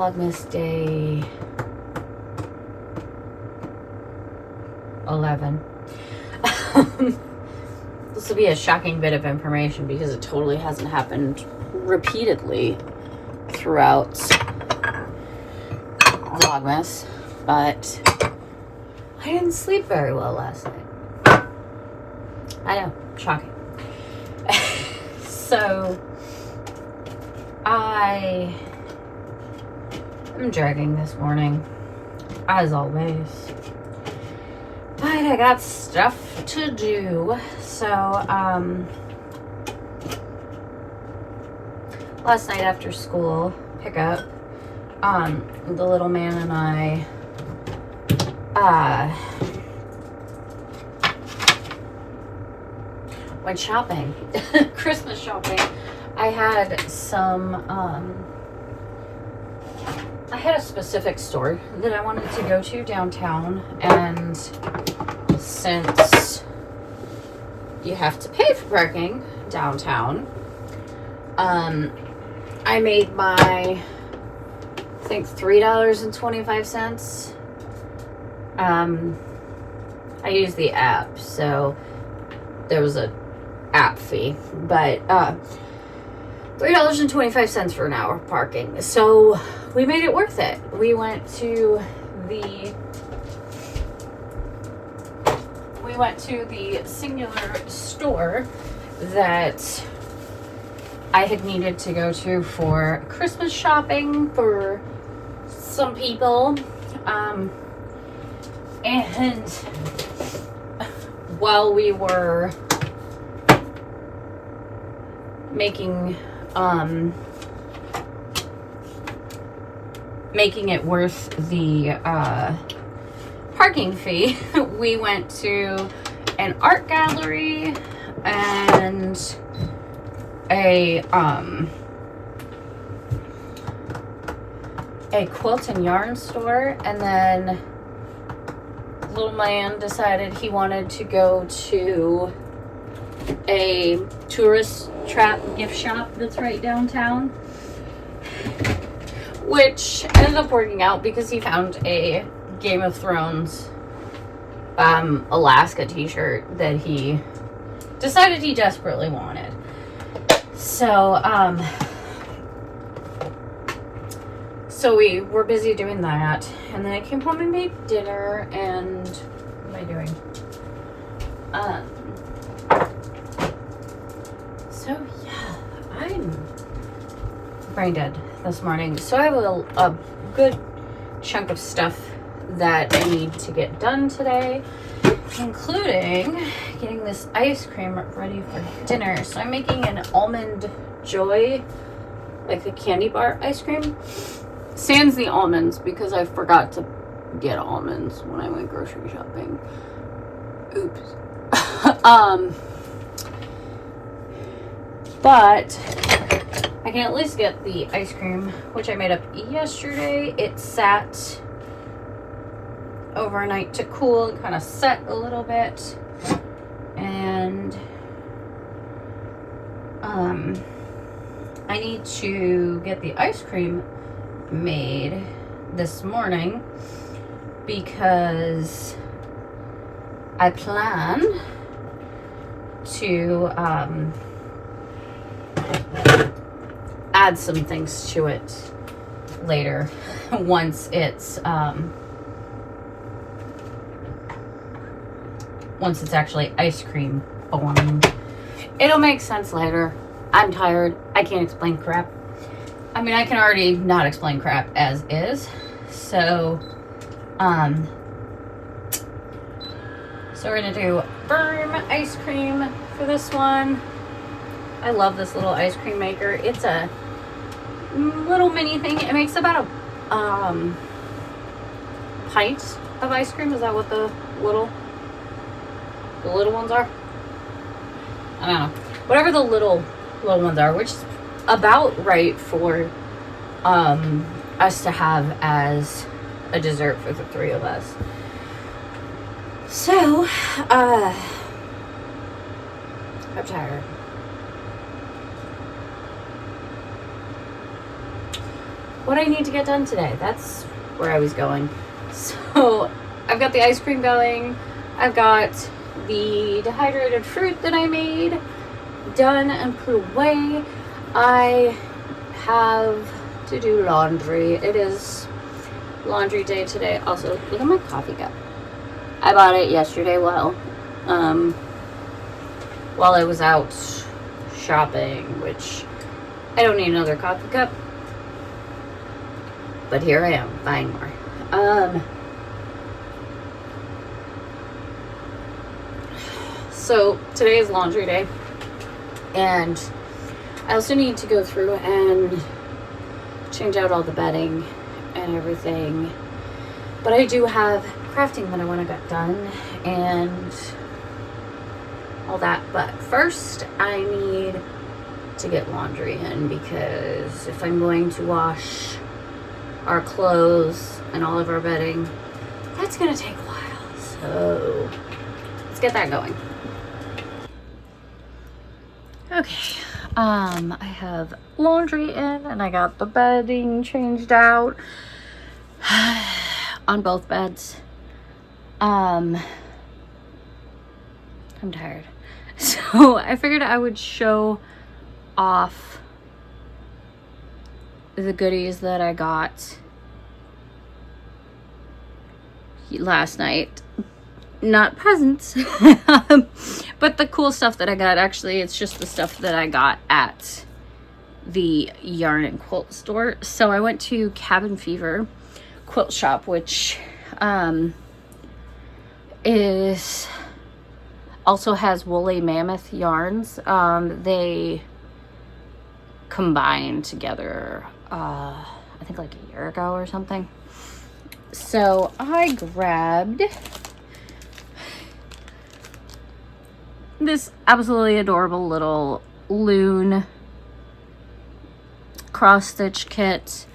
Vlogmas day 11. This will be a shocking bit of information because it totally hasn't happened repeatedly throughout Vlogmas, but I didn't sleep very well last night. I know, shocking. So I am dragging this morning, as always, but I got stuff to do. So last night after school pickup, the little man and I went shopping. Christmas shopping. I had some I had a specific store that I wanted to go to downtown, and since you have to pay for parking downtown, I made my, I think, $3.25. I used the app, so there was a app fee, but $3.25 for an hour parking. So we made it worth it. We went to the singular store that I had needed to go to for Christmas shopping for some people. And while we were making it worth the parking fee, we went to an art gallery and a quilt and yarn store, and then little man decided he wanted to go to a tourist trap gift shop that's right downtown, which ended up working out because he found a Game of Thrones Alaska t-shirt that he decided he desperately wanted. So so we were busy doing that, and then I came home and made dinner. And what am I doing? So yeah, I'm brain dead this morning. So I have a good chunk of stuff that I need to get done today, including getting this ice cream ready for dinner. So I'm making an almond joy, like the candy bar ice cream. Sans the almonds because I forgot to get almonds when I went grocery shopping. Oops. But I can at least get the ice cream, which I made up yesterday. It sat overnight to cool and kind of set a little bit, and I need to get the ice cream made this morning because I plan to add some things to it later once it's actually ice cream form. It'll make sense later. I'm tired. I can't explain crap. I mean, I can already not explain crap as is. So we're gonna do firm ice cream for this one. I love this little ice cream maker. It's a little mini thing. It makes about a pint of ice cream. Is that what the little ones are? I don't know. Whatever the little ones are, which is about right for us to have as a dessert for the three of us. So, I'm tired. what I need to get done today. That's where I was going. So I've got the ice cream going. I've got the dehydrated fruit that I made done and put away. I have to do laundry. It is laundry day today. Also, look at my coffee cup. I bought it yesterday while I was out shopping, which I don't need another coffee cup. But here I am buying more. So today is laundry day, and I also need to go through and change out all the bedding and everything. But I do have crafting that I want to get done and all that. But first, I need to get laundry in, because if I'm going to wash our clothes and all of our bedding, that's going to take a while. So let's get that going. Okay, I have laundry in, and I got the bedding changed out on both beds. I'm tired. So I figured I would show off the goodies that I got last night. Not presents, but the cool stuff that I got. Actually, it's just the stuff that I got at the yarn and quilt store. So I went to Cabin Fever Quilt Shop, which is also has Woolly Mammoth yarns. They combined together, I think like a year ago or something. So I grabbed this absolutely adorable little loon cross-stitch kit,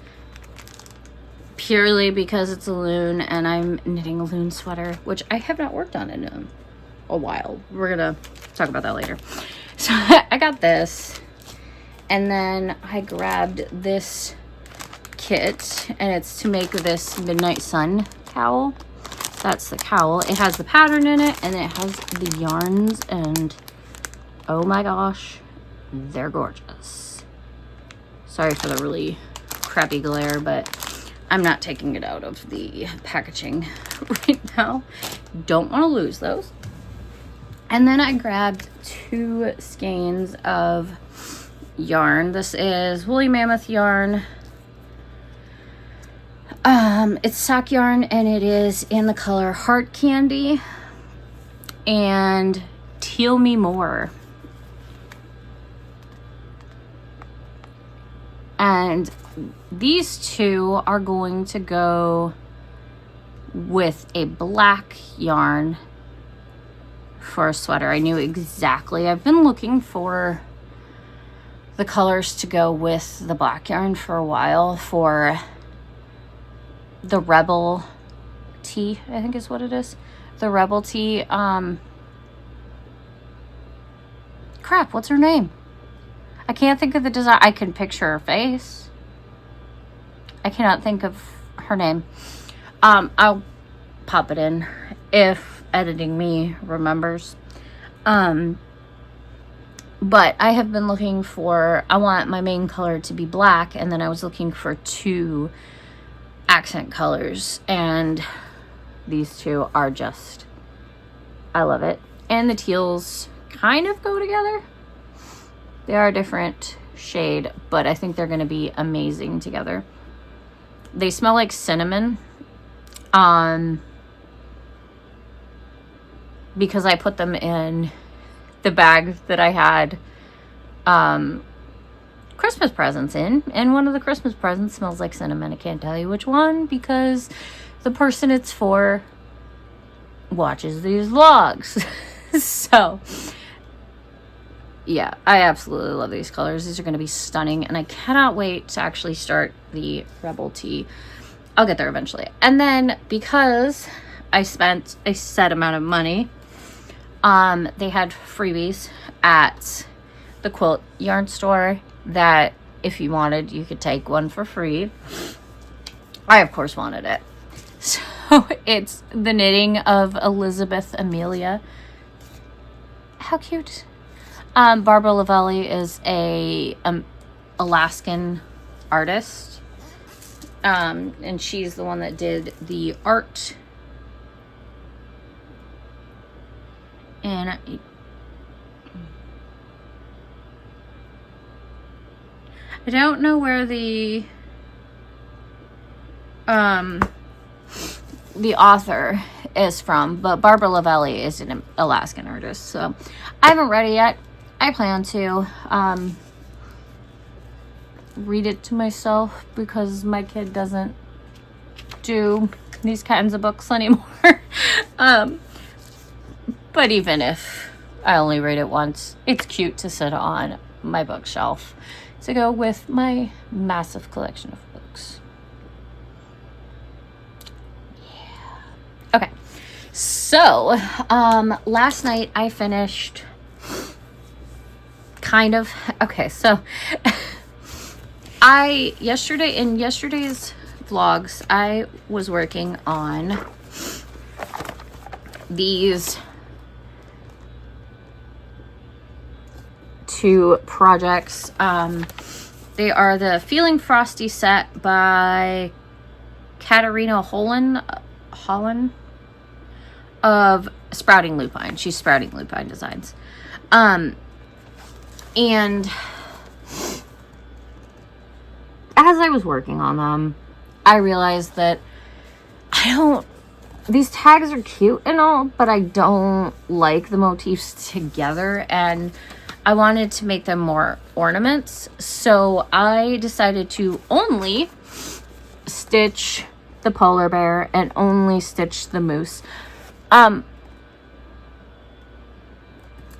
purely because it's a loon and I'm knitting a loon sweater, which I have not worked on in a while. We're gonna talk about that later. So I got this, and then I grabbed this kit, and it's to make this Midnight Sun cowl. That's the cowl. It has the pattern in it, and it has the yarns, and oh my gosh, they're gorgeous. Sorry for the really crappy glare, but I'm not taking it out of the packaging right now. Don't want to lose those. And then I grabbed 2 skeins of yarn. This is Woolly Mammoth yarn. It's sock yarn, and it is in the color Heart Candy and Teal Me More. And these 2 are going to go with a black yarn for a sweater. I knew exactly. I've been looking for the colors to go with the black yarn for a while for the Rebel Tee, I think is what it is. The Rebel Tee. Crap, what's her name? I can't think of the design. I can picture her face. I cannot think of her name. I'll pop it in if editing me remembers. But I have been looking for, I want my main color to be black, and then I was looking for 2 accent colors, and these 2 are just, I love it. And the teals kind of go together. They are a different shade, but I think they're going to be amazing together. They smell like cinnamon, because I put them in the bag that I had Christmas presents in, and one of the Christmas presents smells like cinnamon. I can't tell you which one, because the person it's for watches these vlogs. So yeah, I absolutely love these colors. These are going to be stunning, and I cannot wait to actually start the Rebel Tee. I'll get there eventually. And then, because I spent a set amount of money, they had freebies at the quilt yarn store that if you wanted, you could take one for free. I, of course, wanted it. So it's The Knitting of Elizabeth Amelia. How cute. Barbara Lavelli is a Alaskan artist. And she's the one that did the art. And I don't know where the author is from, but Barbara Lavelli is an Alaskan artist. So I haven't read it yet. I plan to read it to myself because my kid doesn't do these kinds of books anymore. But even if I only read it once, it's cute to sit on my bookshelf to go with my massive collection of books. Yeah. Okay. So, last night I finished okay, so in yesterday's vlogs, I was working on these 2 projects. They are the Feeling Frosty set by Katarina Holland of Sprouting Lupine. She's Sprouting Lupine Designs. And as I was working on them, I realized that these tags are cute and all, but I don't like the motifs together, and I wanted to make them more ornaments. So I decided to only stitch the polar bear and only stitch the moose. I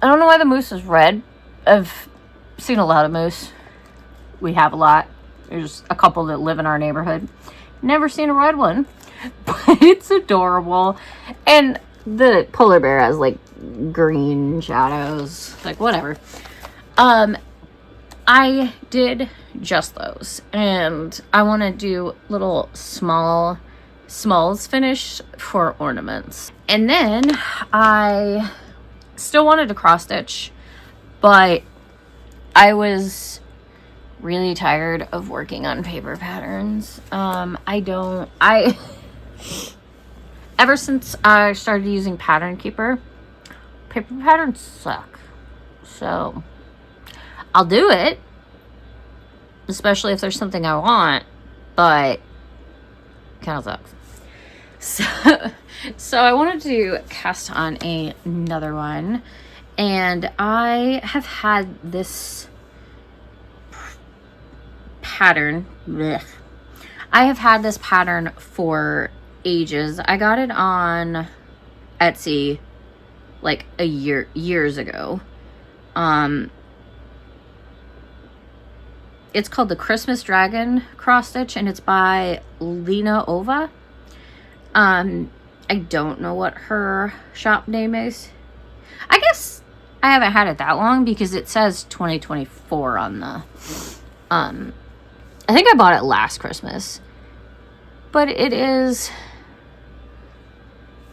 don't know why the moose is red. I've seen a lot of moose. We have a lot. There's a couple that live in our neighborhood. Never seen a red one, but it's adorable. And the polar bear has like green shadows, like whatever. I did just those, and I want to do little smalls finish for ornaments. And then I still wanted to cross stitch, but I was really tired of working on paper patterns. Ever since I started using Pattern Keeper, paper patterns suck. So I'll do it, especially if there's something I want, but it kind of sucks. So I wanted to cast on another one, and I have had this pattern. I have had this pattern for ages. I got it on Etsy like years ago. It's called the Christmas Dragon cross stitch, and it's by Lena Ova. I don't know what her shop name is. I guess I haven't had it that long because it says 2024 on the I think I bought it last Christmas. But it is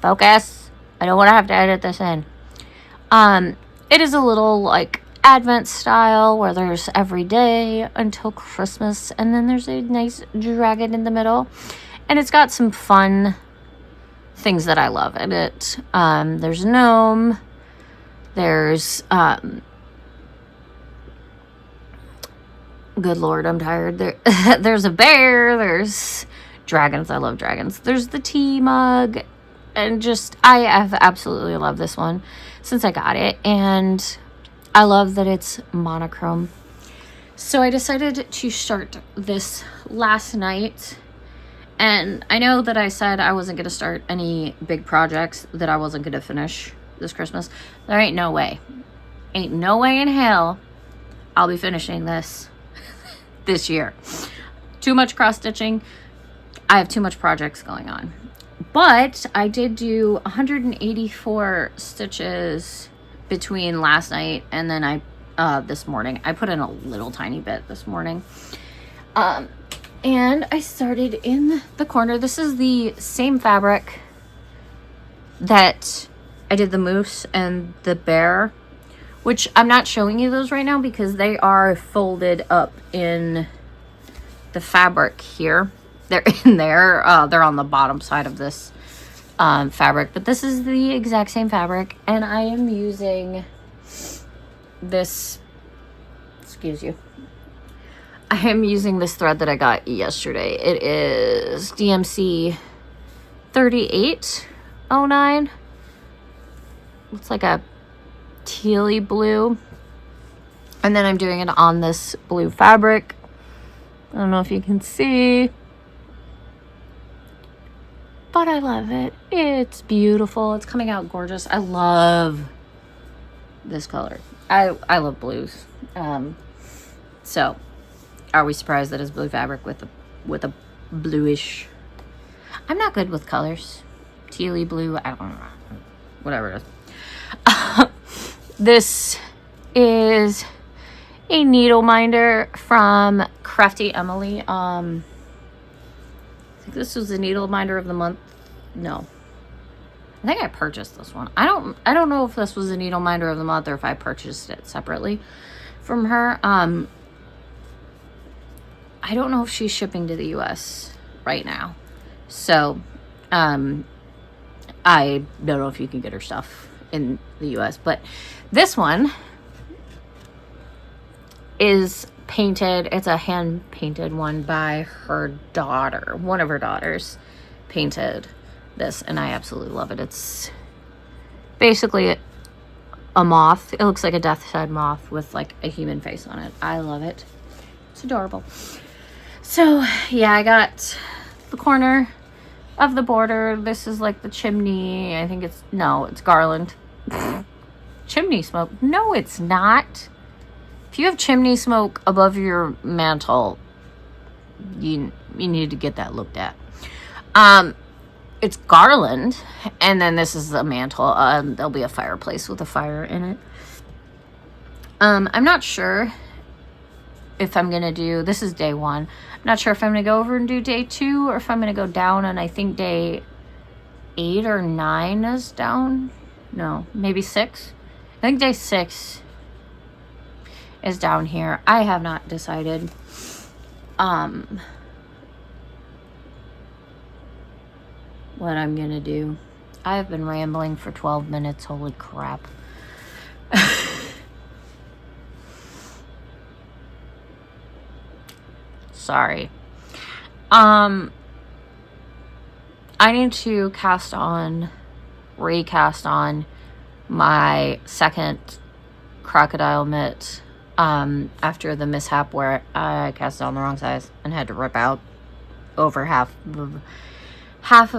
focus. I don't want to have to edit this in. It is a little like Advent style where there's every day until Christmas, and then there's a nice dragon in the middle, and it's got some fun things that I love in it. There's a gnome, there's good lord, I'm tired. There's a bear, there's dragons. I love dragons. There's the tea mug, and just I have absolutely loved this one since I got it, and I love that it's monochrome. So I decided to start this last night, and I know that I said I wasn't going to start any big projects that I wasn't going to finish this Christmas. There ain't no way. Ain't no way in hell I'll be finishing this this year. Too much cross-stitching. I have too much projects going on. But I did do 184 stitches between last night, and then I this morning. I put in a little tiny bit this morning. And I started in the corner. This is the same fabric that I did the moose and the bear, which I'm not showing you those right now because they are folded up in the fabric here. They're in there. They're on the bottom side of this fabric, but this is the exact same fabric, and I am using this, excuse you, I am using this thread that I got yesterday. It is DMC 3809. Looks like a tealy blue. And then I'm doing it on this blue fabric. I don't know if you can see, but I love it. It's beautiful. It's coming out gorgeous. I love this color. I love blues. So are we surprised that it's blue fabric with a bluish? I'm not good with colors. Tealy blue, I don't know. Whatever it is. This is a needle minder from Crafty Emily. I think this was the needle minder of the month. No. I think I purchased this one. I don't know if this was a needle minder of the month or if I purchased it separately from her. I don't know if she's shipping to the US right now. So, I don't know if you can get her stuff in the US, but this one is painted. It's a hand painted one by her daughter. One of her daughters painted this, and I absolutely love it. It's basically a moth. It looks like a death's head moth with like a human face on it. I love it. It's adorable. So yeah, I got the corner of the border. This is like the chimney. I think it's garland. Chimney smoke. No, it's not. If you have chimney smoke above your mantle, you need to get that looked at. It's garland, and then this is the mantle. There'll be a fireplace with a fire in it. I'm not sure if I'm gonna do, this is day 1. I'm not sure if I'm gonna go over and do day 2 or if I'm gonna go down, and I think day 8 or 9 is down. No, maybe 6. I think day 6 is down here. I have not decided. What I'm gonna do. I have been rambling for 12 minutes. Holy crap. Sorry. I need to recast on my second crocodile mitt after the mishap where I cast it on the wrong size and had to rip out over half of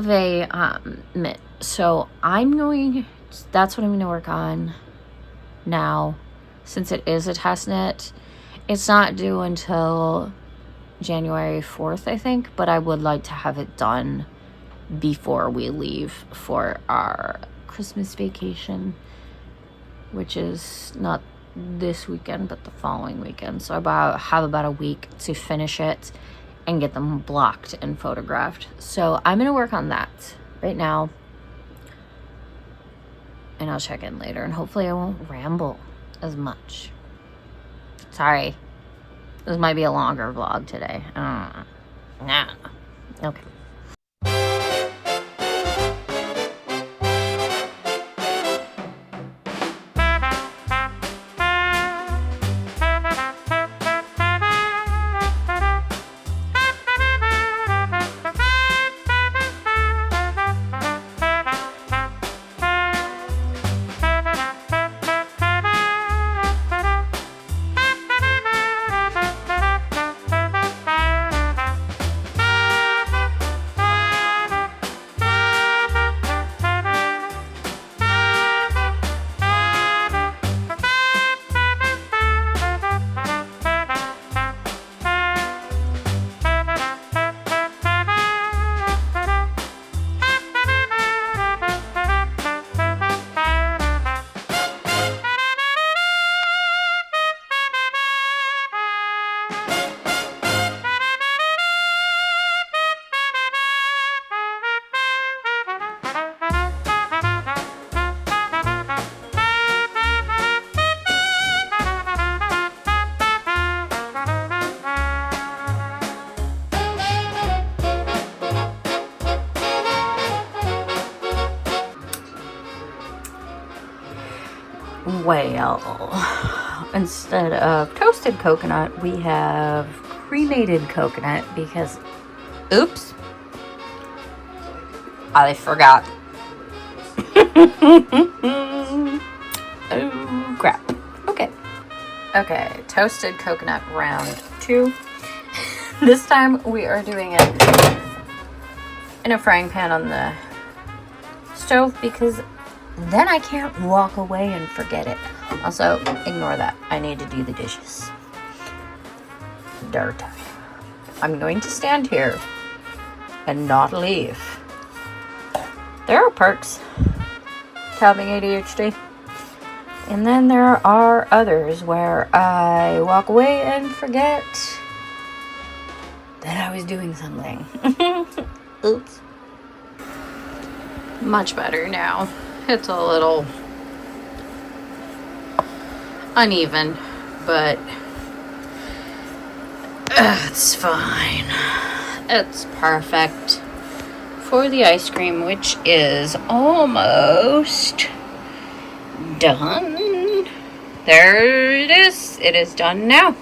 a mitt. So that's what I'm going to work on now, since it is a test knit. It's not due until January 4th, I think, but I would like to have it done before we leave for our Christmas vacation, which is not this weekend but the following weekend. So I have about a week to finish it and get them blocked and photographed. So I'm gonna work on that right now, and I'll check in later, and hopefully I won't ramble as much. Sorry, this might be a longer vlog today. Okay. Well, instead of toasted coconut, we have cremated coconut because, oops, I forgot. Oh, crap. Okay, toasted coconut round 2. This time we are doing it in a frying pan on the stove because then I can't walk away and forget it. Also, ignore that. I need to do the dishes. Dirt. I'm going to stand here and not leave. There are perks to having ADHD. And then there are others where I walk away and forget that I was doing something. Oops. Much better now. It's a little uneven, but it's fine. It's perfect for the ice cream, which is almost done. There it is. It is done now.